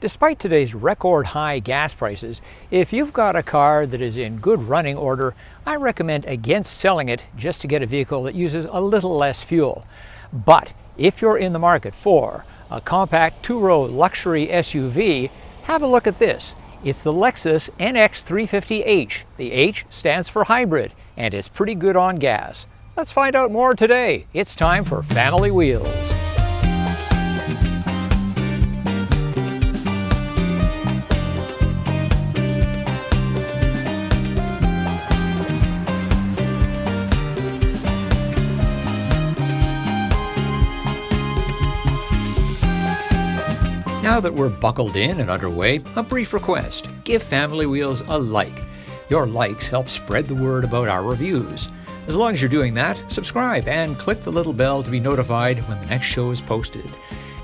Despite today's record high gas prices, if you've got a car that is in good running order, I recommend against selling it just to get a vehicle that uses a little less fuel. But if you're in the market for a compact two-row luxury SUV, have a look at this. It's the Lexus NX 350h. The H stands for hybrid, and it's pretty good on gas. Let's find out more today. It's time for Family Wheels. Now that we're buckled in and underway, a brief request. Give Family Wheels a like. Your likes help spread the word about our reviews. As long as you're doing that, subscribe and click the little bell to be notified when the next show is posted.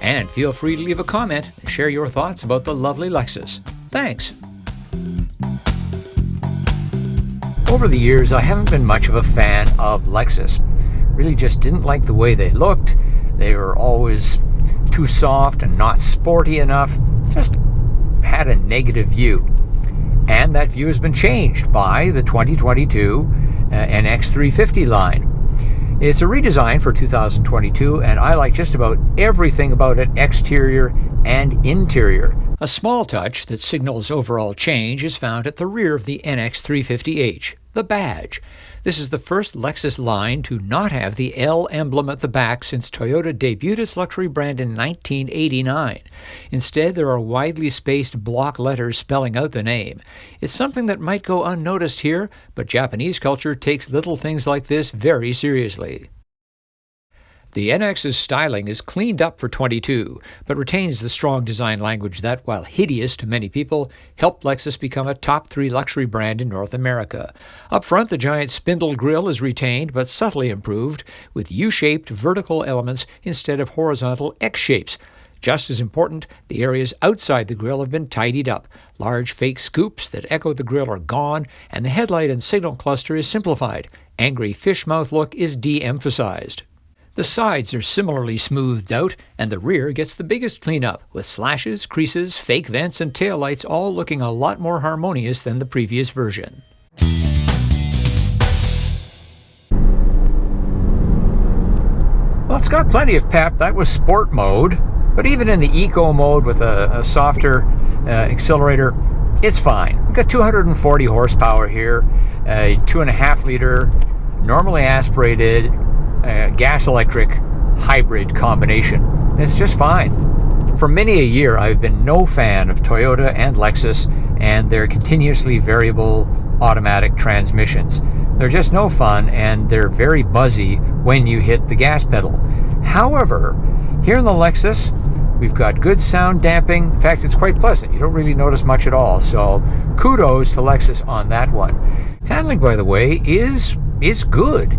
And feel free to leave a comment and share your thoughts about the lovely Lexus. Thanks! Over the years, I haven't been much of a fan of Lexus. Really just didn't like the way they looked. They were always too soft and not sporty enough. Just had a negative view. And that view has been changed by the 2022 NX 350 line. It's a redesign for 2022, and I like just about everything about it, exterior and interior. A small touch that signals overall change is found at the rear of the NX 350h, the badge. This is the first Lexus line to not have the L emblem at the back since Toyota debuted its luxury brand in 1989. Instead, there are widely spaced block letters spelling out the name. It's something that might go unnoticed here, but Japanese culture takes little things like this very seriously. The NX's styling is cleaned up for 22, but retains the strong design language that, while hideous to many people, helped Lexus become a top 3 luxury brand in North America. Up front, the giant spindle grille is retained but subtly improved, with U-shaped vertical elements instead of horizontal X-shapes. Just as important, the areas outside the grille have been tidied up. Large fake scoops that echo the grille are gone, and the headlight and signal cluster is simplified. Angry fish mouth look is de-emphasized. The sides are similarly smoothed out, and the rear gets the biggest cleanup, with slashes, creases, fake vents, and taillights all looking a lot more harmonious than the previous version. Well, it's got plenty of pep. That was sport mode, but even in the eco mode with a softer accelerator, it's fine. We've got 240 horsepower here, a 2.5 liter, normally aspirated, gas-electric hybrid combination. It's just fine. For many a year, I've been no fan of Toyota and Lexus and their continuously variable automatic transmissions. They're just no fun, and they're very buzzy when you hit the gas pedal. However, here in the Lexus, we've got good sound damping. In fact, it's quite pleasant. You don't really notice much at all. So kudos to Lexus on that one. Handling, by the way, is good.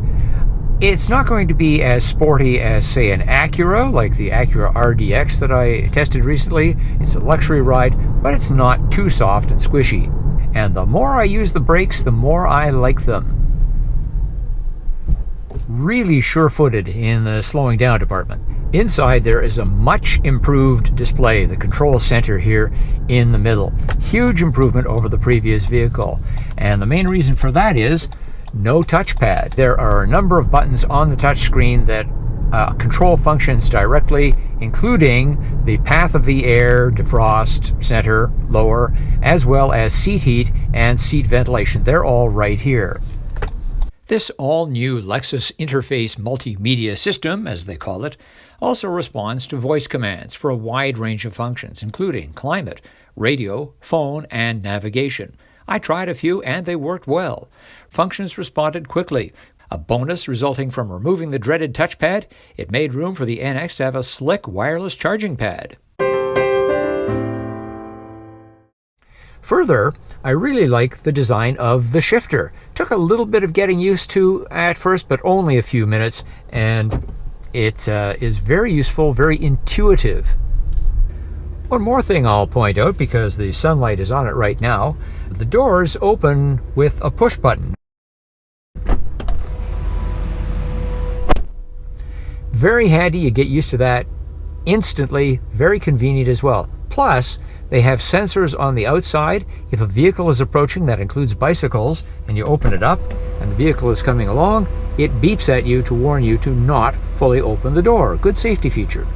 It's not going to be as sporty as, say, an Acura, like the Acura RDX that I tested recently. It's a luxury ride, but it's not too soft and squishy. And the more I use the brakes, the more I like them. Really sure-footed in the slowing down department. Inside there is a much improved display, the control center here in the middle. Huge improvement over the previous vehicle. And the main reason for that is no touchpad. There are a number of buttons on the touchscreen that control functions directly, including the path of the air, defrost, center, lower, as well as seat heat and seat ventilation. They're all right here. This all-new Lexus Interface Multimedia System, as they call it, also responds to voice commands for a wide range of functions, including climate, radio, phone, and navigation. I tried a few and they worked well. Functions responded quickly. A bonus resulting from removing the dreaded touchpad, it made room for the NX to have a slick wireless charging pad. Further, I really like the design of the shifter. Took a little bit of getting used to at first, but only a few minutes, and it is very useful, very intuitive. One more thing I'll point out, because the sunlight is on it right now, the doors open with a push button. Very handy, you get used to that instantly, very convenient as well. Plus, they have sensors on the outside. If a vehicle is approaching, that includes bicycles, and you open it up and the vehicle is coming along, it beeps at you to warn you to not fully open the door. Good safety feature.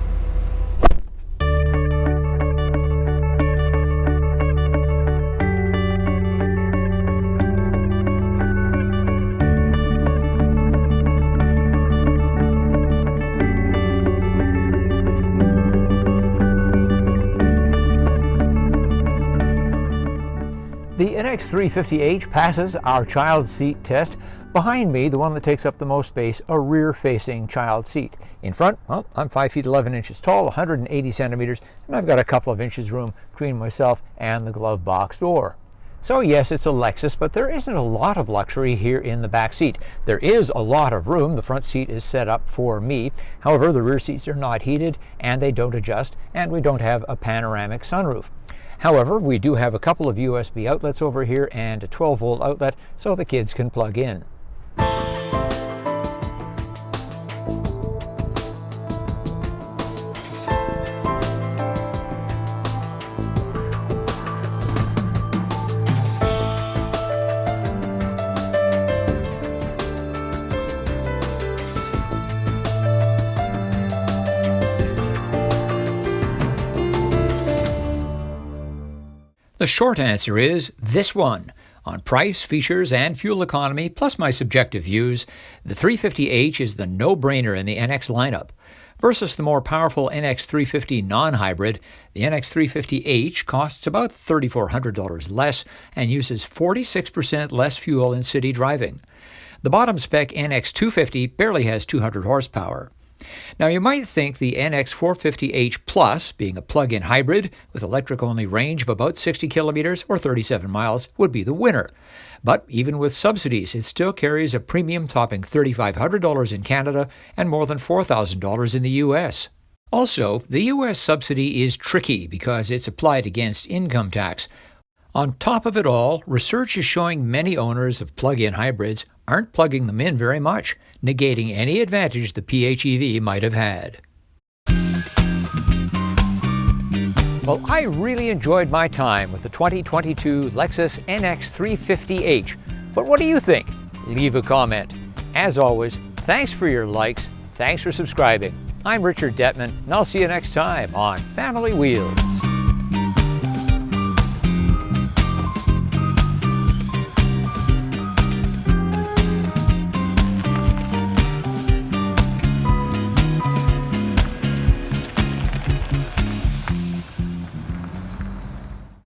The NX 350H passes our child seat test. Behind me, the one that takes up the most space, a rear-facing child seat. In front, well, I'm 5 feet 11 inches tall, 180 centimeters, and I've got a couple of inches room between myself and the glove box door. So yes, it's a Lexus, but there isn't a lot of luxury here in the back seat. There is a lot of room. The front seat is set up for me. However, the rear seats are not heated, and they don't adjust, and we don't have a panoramic sunroof. However, we do have a couple of USB outlets over here and a 12-volt outlet so the kids can plug in. The short answer is this one. On price, features, and fuel economy, plus my subjective views, the 350H is the no-brainer in the NX lineup. Versus the more powerful NX 350 non-hybrid, the NX 350H costs about $3,400 less and uses 46% less fuel in city driving. The bottom spec NX 250 barely has 200 horsepower. Now, you might think the NX 450H Plus, being a plug-in hybrid with electric-only range of about 60 kilometers or 37 miles, would be the winner. But even with subsidies, it still carries a premium topping $3,500 in Canada and more than $4,000 in the U.S. Also, the U.S. subsidy is tricky because it's applied against income tax. On top of it all, research is showing many owners of plug-in hybrids aren't plugging them in very much, negating any advantage the PHEV might have had. Well, I really enjoyed my time with the 2022 Lexus NX 350H. But what do you think? Leave a comment. As always, thanks for your likes, thanks for subscribing. I'm Richard Detman, and I'll see you next time on Family Wheels.